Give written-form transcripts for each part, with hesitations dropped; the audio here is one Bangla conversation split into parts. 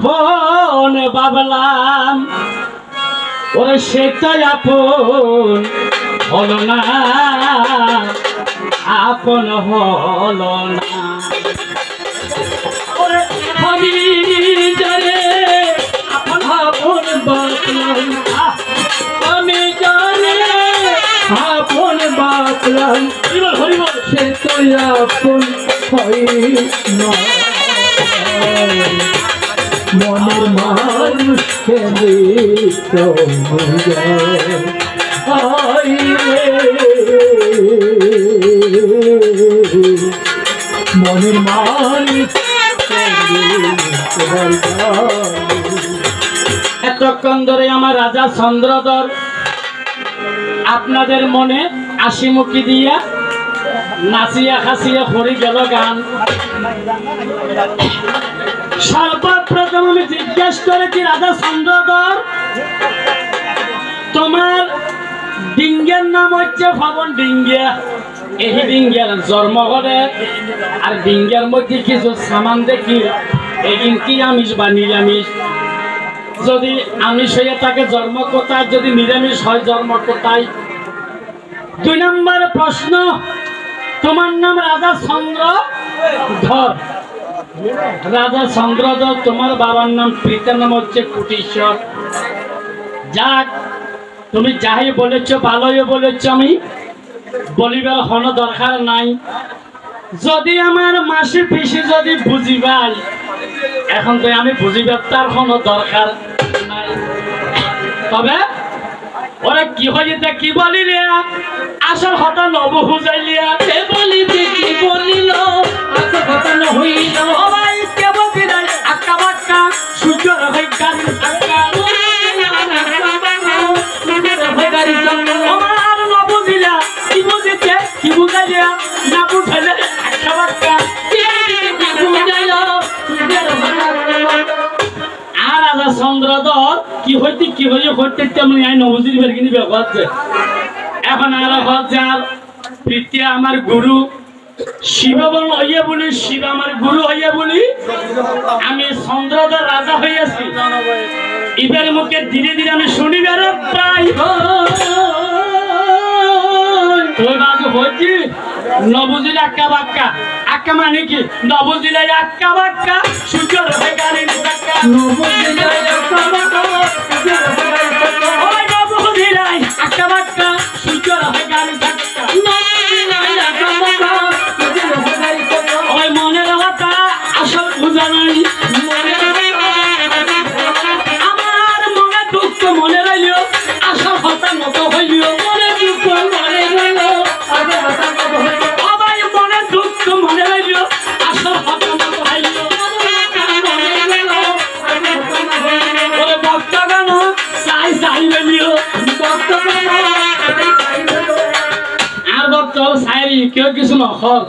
আপন ভাবলাম ওরে সেটাই আপন হলো না, আপন হলো না। ওরে আমি জানে আপন আপন ভাবলাম, আমি জানে আপন ভাবলাম সেটাই আপন হয় না। মনের মানুষকে মনের মানুষ এতক্ষণ ধরে আমার রাজা চন্দ্রধর আপনাদের মনে হাসিমুখি দিয়া নাচিয়া হাসিয়া হরি গেল গান। সর্বপ্রথম আমি জিজ্ঞেস করেছি রাজা চন্দ্রধর তোমার ডিঙ্গের নাম হচ্ছে পবন ডিঙ্গিয়া, এই ডিঙ্গিয়ার জন্ম করে আর ডিঙ্গিয়ার মধ্যে কিছু সামান দেখি এদিন কি আমিষ বা নিরামিষ, যদি আমিষ হয়ে থাকে জন্ম কোথায়, যদি নিরামিষ হয় জন্ম কোথায়? 2 নম্বর প্রশ্ন তোমার নাম রাজা চন্দ্রধর, রাজা চন্দ্রধর তোমার বাবার নাম পিতার নাম হচ্ছে কুটিশ্বর। যাক তুমি যাই বলেছ ভালোই বলেছ, আমি বলিবার কোনো দরকার নাই। যদি আমার মাসি পিসি যদি বুঝিবাই, এখন তো আমি বুঝিবার তার কোনো দরকার নাই। তবে ওরা কি হইতে কি বলিলে আসল কথা নব বুঝাইলিয়া সে বলিতে কি বলিল আসল কথা ন হইল সবাই কেবল বিদায় আক্কা বাক্কা সূর্যর হই গাড়ি আক্কা গাড়ি আমার ন বুঝিলা কি বুঝিতে কি বুঝাইলিয়া না বুঝাইলে আক্কা বাক্কা বুঝাইল আর রাজা চন্দ্রধর কি হইতে কি হইতে তেমনি আই নবুঝির বের কিনি ব্যবহার। এখন আর হচ্ছে আর প্রীতিয়া আমার গুরু শিব হইয়া বলি, শিব আমার গুরু হইয়া বলি আমি চন্দ্রধর রাজা হইয়াছি। এবার মুখে ধীরে ধীরে আমি শুনিবার প্রায় হচ্ছি নবুঝিলে আক্কা বাক্কা, আক্কা মানে কি নবুঝিলে আক্কা বাক্কা সূর্যর হয়ে গাড়ি নবুঝিলে আক্কা বাক্কা আক্কা বাক্কা সূর্যর হয়ে গাড়ি ওই মনের কথা আসল বুঝা নাই। আমার মনে দুঃখ মনে রইল আসল কথা মতো হইল মনে দুঃখ মনে রইল সবাই মনে দুঃখ মনে রইল আসল কথা মতো হইল ভক্তগণ চাই চাই রইল ভক্তগণ আর ভক্ত সাইরি কেউ কিছু নখর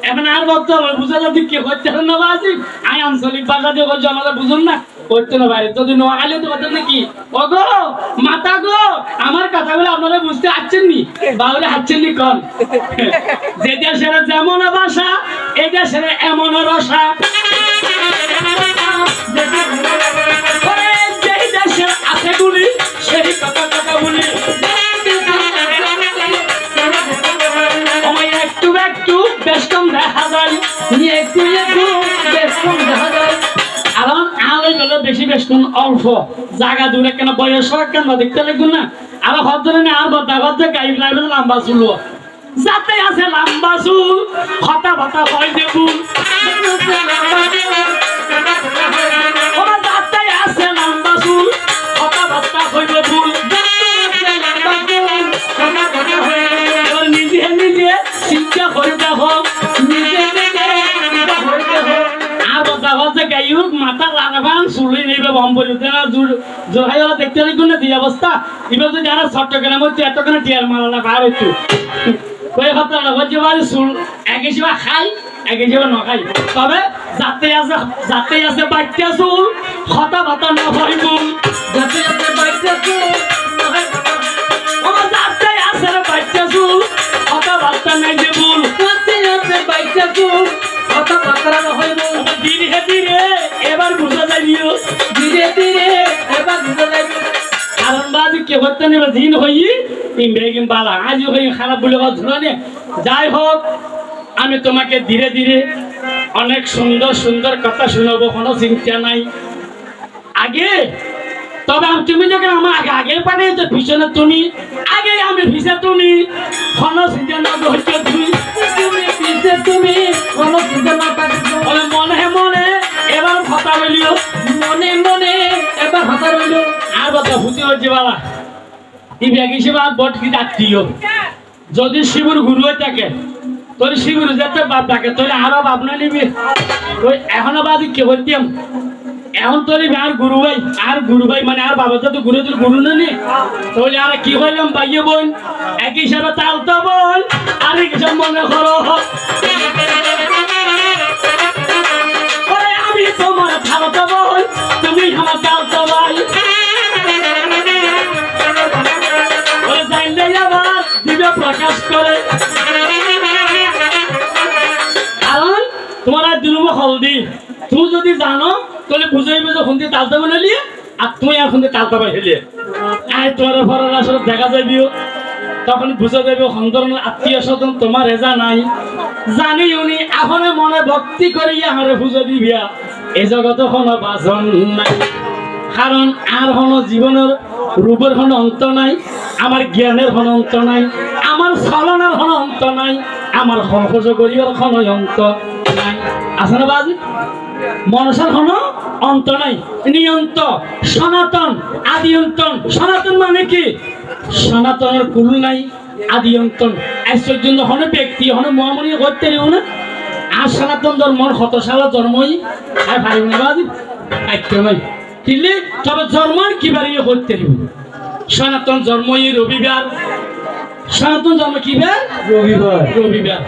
এখন আর ভক্ত বুঝা যাতে কে করতে না বাজি আই আঞ্চলিক ভাষা দিয়ে করছে আমাদের বুঝুন না করতে না বাইরে যদি নোয়াখালী তো কথা নাকি ওগো মাতা গো আমার কথাগুলো আপনারা বুঝতে পারছেন নি বাউরে হাঁটছেন নি কন যে দেশের যেমন ভাষা এই দেশের এমন রসা যে দেশের আছে গুলি সেই কথা কথা বলি একটু একটু বেশকম দেখা যায় একটু একটু বেশকম দেখা যায় কারণ আলো গেলে বেশি বেশকম অল্প জায়গা দূরে কেন বয়স কেন দেখতে লাগবে না আর হর ধরে আর বদা বদা গাই লাইবে লম্বা চুল যাতে আছে লম্বা চুল হতা ভাতা হয় দেখুন যাতে আছে লম্বা চুল হতা ভাতা হইব ফুল নিজে নিজে চিন্তা করতে হোক নিজে নিজে আর বদা বদা গাই হোক মাথা লাগাবান চুলি নেবে বম বলতে না জোড়াই দেখতে লাগবে না এই অবস্থা এবার যদি আর চট্টগ্রাম হচ্ছে এতখানে টিয়ার মালা বার হইতো কই কথা না বলছে বাড়ি চুল একে সেবা খাই একে সেবা নখাই তবে যাতে আছে বাচ্চা চুল হতা ভাতা নয় বুল যাতে আছে বাচ্চা চুল যাতে আছে বাচ্চা চুল হতা ভাতা নাই যে বুল যাতে আছে বাচ্চা চুল হতা ভাতা নয় বুল ধীরে ধীরে এবার বুঝা যাইও শয়তান এবার জিন হই বেগিন বালা আজ হই খারাপ বলে ধরে যাই হোক আমি তোমাকে ধীরে ধীরে অনেক সুন্দর সুন্দর কথা শোনাবো কোনো চিন্তা নাই আগে তবে তুমি যখন আমার আগে আগে পাঠিয়েছো পিছনে তুমি আগে আমি ভিসে তুমি কোনো চিন্তা না হচ্ছে তুমি পিছে তুমি কোনো চিন্তা না পাঠিয়েছো মনে মনে এবার কথা বলিও মনে মনে এবার কথা বলিও আর কথা ফুটে হচ্ছে বাবা এই ব্যাগ হিসেবে আর বট কি ডাকতিও যদি শিবুর গুরু হয়ে থাকে তোর শিবুর যেতে বাপ ডাকে তোর আরো বাপ না নিবি ওই এখনো বাদি কে বলতাম এখন তোর আর গুরু ভাই মানে আর বাবা তো গুরু তোর গুরু নেই তাহলে আর কি হইলাম ভাইয়ে বোন এক হিসাবে তালতো বোন আর হিসাব মনে করো আমি তোমার খালতো বোন তুমি আমার তালতো ভাই জানলে আবার দিবে প্রকাশ করে কারণ তোমার আর দুলুমো হলদি তুমি যদি জানো তাহলে বুঝাইবে যখন দিয়ে তালতা বানালি আর তুমি এখন দিয়ে তালতা বানালি আয় তোমার ঘরের আসলে দেখা যাবিও তখন বুঝা যাবে সন্দর্ণ আত্মীয় স্বজন তোমার রেজা নাই জানি উনি এখন মনে ভক্তি করিয়া আমারে বুঝা দিবিয়া এই জগতে কোনো বাজন নাই কারণ আর কোনো জীবনের রূপের কোনো অন্ত নাই আমার জ্ঞানের কোনো অন্ত নাই আমার চলনের কোনো অন্ত নাই আমার সংসর্গ করিবার কোনো অন্ত নাই আছে না বাজি মনসার কোনো অন্ত নাই নিয়ন্ত সনাতন আদি অন্তন সনাতন মানে কি সনাতনের কুল নাই আদি অন্তন ঐশ্বর্য হন ব্যক্তি হন মহামণি করতে রেও না আর সনাতন ধর্মর হতশালা জন্মই আর ভাই না বাজি আইতে নাই কিলে তবে জন্মর কি বাড়িয়ে করতে রেও সনাতন জন্মই রবিবার সনাতন জন্ম কি বার রবিবার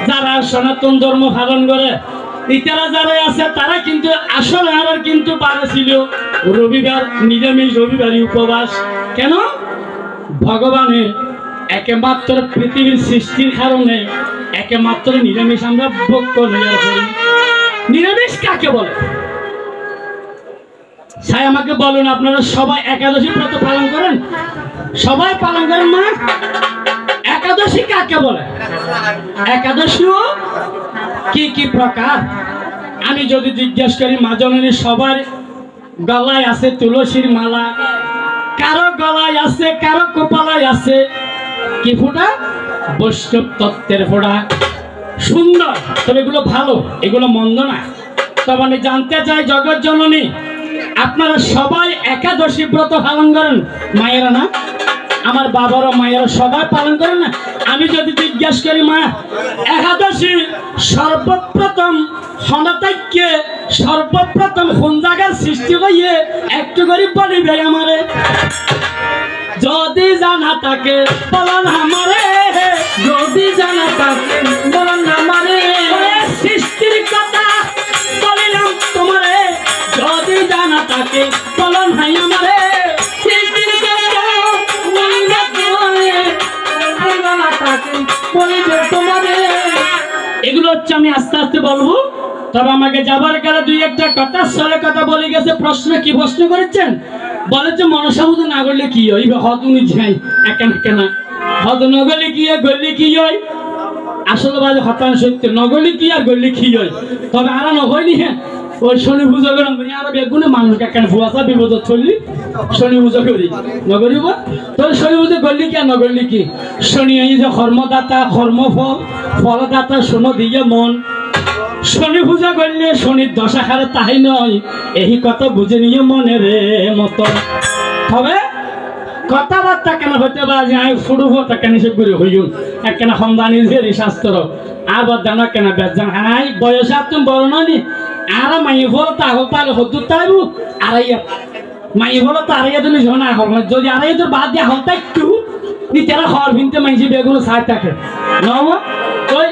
যারা সনাতন ধর্ম পালন করে ইতারা যারা আছে তারা কিন্তু আসলে আর কিন্তু পারেছিল রবিবার নিরামিষ রবিবারই উপবাস কেন ভগবানের একমাত্র পৃথিবীর সৃষ্টির কারণে একমাত্র নিরামিষ আমরা ভোগ করি নিরামিষ কাকে বলে সাই আমাকে বলুন আপনারা সবাই একাদশী ব্রত পালন করেন সবাই পালন করেন মা একাদশী কাকে বলে একাদশীও কি কি প্রকার আমি যদি জিজ্ঞেস করি মা জননী সবার গলায় আছে তুলসীর মালা কারো গলায় আছে কারো কপালায় আছে কি ফোঁটা বৈষ্ণব তত্ত্বের ফোঁটা সুন্দর তবে এগুলো ভালো এগুলো মন্দ না তবে আমি জানতে চাই জগৎ জননী আপনারা সবাই একাদশী ব্রত পালন করেন মায়েরা না আমার বাবারও মায়েরা সবাই পালন করেন না আমি যদি জিজ্ঞেস করি মা একাদশী সর্বপ্রথম হনতাইকে সর্বপ্রথম কোন জায়গার সৃষ্টি হইয়ে একটু করে বলিবে আমারে যদি জানা থাকে বলন আমারে যদি জানা থাকে বলন আমারে সৃষ্টির কথা বলিলাম তোমারে যদি জানা থাকে বলন হাই আমারে এগুলো হচ্ছে আমি আস্তে আস্তে বলবো তবে আমাকে যাবার গেলে দুই একটা কথা সরে কথা বলে গেছে প্রশ্ন কি প্রশ্ন করেছেন বলেছে মনসা পুজো না করলে কি হয় হদ উনি যাই একেন কেনা হদ নগলে কি হয় গড়লে কি হয় আসলে বাজে হতান সত্য নগলে কি আর গড়লে কি হয় তবে আর নগরনি হ্যাঁ ওই শনি পুজো করেন আর বেগুনে মানুষকে কেন ফুয়াশা বিপদ চললি শনি পুজো করি নগরিব তোর শনি পুজো করলি কি আর নগরলি কি শনি এই যে কর্মদাতা কর্মফল ফলদাতা শোনো দিয়ে মন শনি পূজা করলে শনির দশা খারে তাই নয় এই কথা বুঝে নিয়ে মনে রে মতো তবে কথাবার্তা কেন হইতে পারে আমি শুরু হতে কেন সে করে হইম একখানা সন্ধানী যে শাস্ত্র আর বাদানা কেন বেজান হাই বয়সে তুমি বড় ননি আর মাই ফল তাহলে তাহলে হতুর তাইব আড়াইয়া মাই ফল তো আড়াইয়া তুমি ঝোনা হল যদি আড়াইয়া তোর বাদ দিয়া হল তাই একটু তেরা হর ভিনতে মাইছি বেগুলো সাইড থাকে নব ওই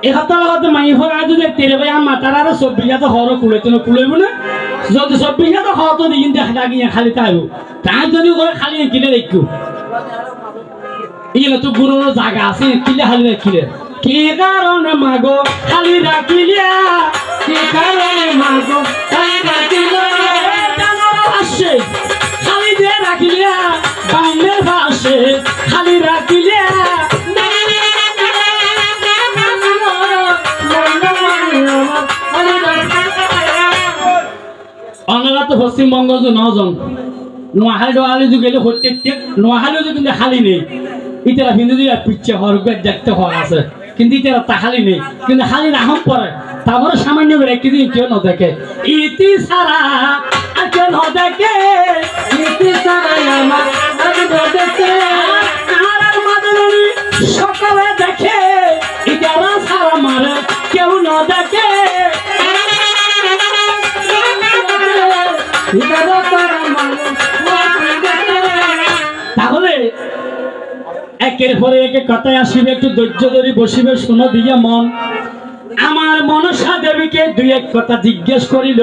এখানে হয়তো মাই ফল আজ যদি তেরে ভাই আমার মাতার আর 24 হর কুলাইতে না কুলাইব না যদি 24 হত দিন দেখা লাগিয়ে খালি তাইব তাই যদি করে খালি কিনে দেখু ইলে তো গুরুর জায়গা আছে কিলে খালি রাখিলে কি কারণে মাগো খালি রাখিলিয়া কি কারণে মাগো খালি রাখিলিয়া জানো আসে খালি দিয়ে রাখিলিয়া তো পশ্চিমবঙ্গ যে নজন নোয়াখালী গেলে প্রত্যেকটা নোয়াখালী কিন্তু খালি নেই ইতারা কিন্তু পিচ্ছে হওয়ার দেখতে হওয়া আছে কিন্তু ইতারা তা খালি নেই কিন্তু খালি রাহম পরে তারপরে সামান্য করে একটি দিন কেউ ন দেখে ইতি সারা আর কেউ ন দেখে ইতি সারা আমার দেখে আর মাদুরি সকালে দেখে ইতারা সারা মারে কেউ ন দেখে তাহলে একের পরে একে কথায় আসিবে একটু ধৈর্য ধরে বসিবে শুনো দিয়া মন আমার মনসা দেবীকে দুই এক কথা জিজ্ঞেস করিল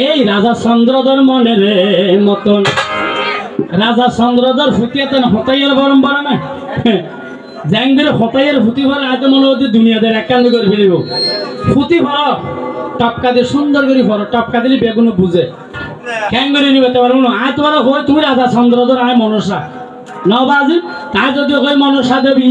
এই রাজা চন্দ্রধর মনের মতন রাজা চন্দ্রধর ফুটিয়াতেন হতাইয়ের বরম বড় না জাঙ্গির হতাইয়ের ফুটি ভরে আজ মনে হচ্ছে দুনিয়াদের একান্ত করে ফেলিব ফুটি ভর টপকা দিয়ে সুন্দর করে ভর টপকা দিলে বেগুনো বুঝে ক্যাং করে নিবে পারবো না আয় তোমার হয় তুমি রাজা চন্দ্রধর আয় মনসা নবাজি তাই যদি হয় মনসা দেবী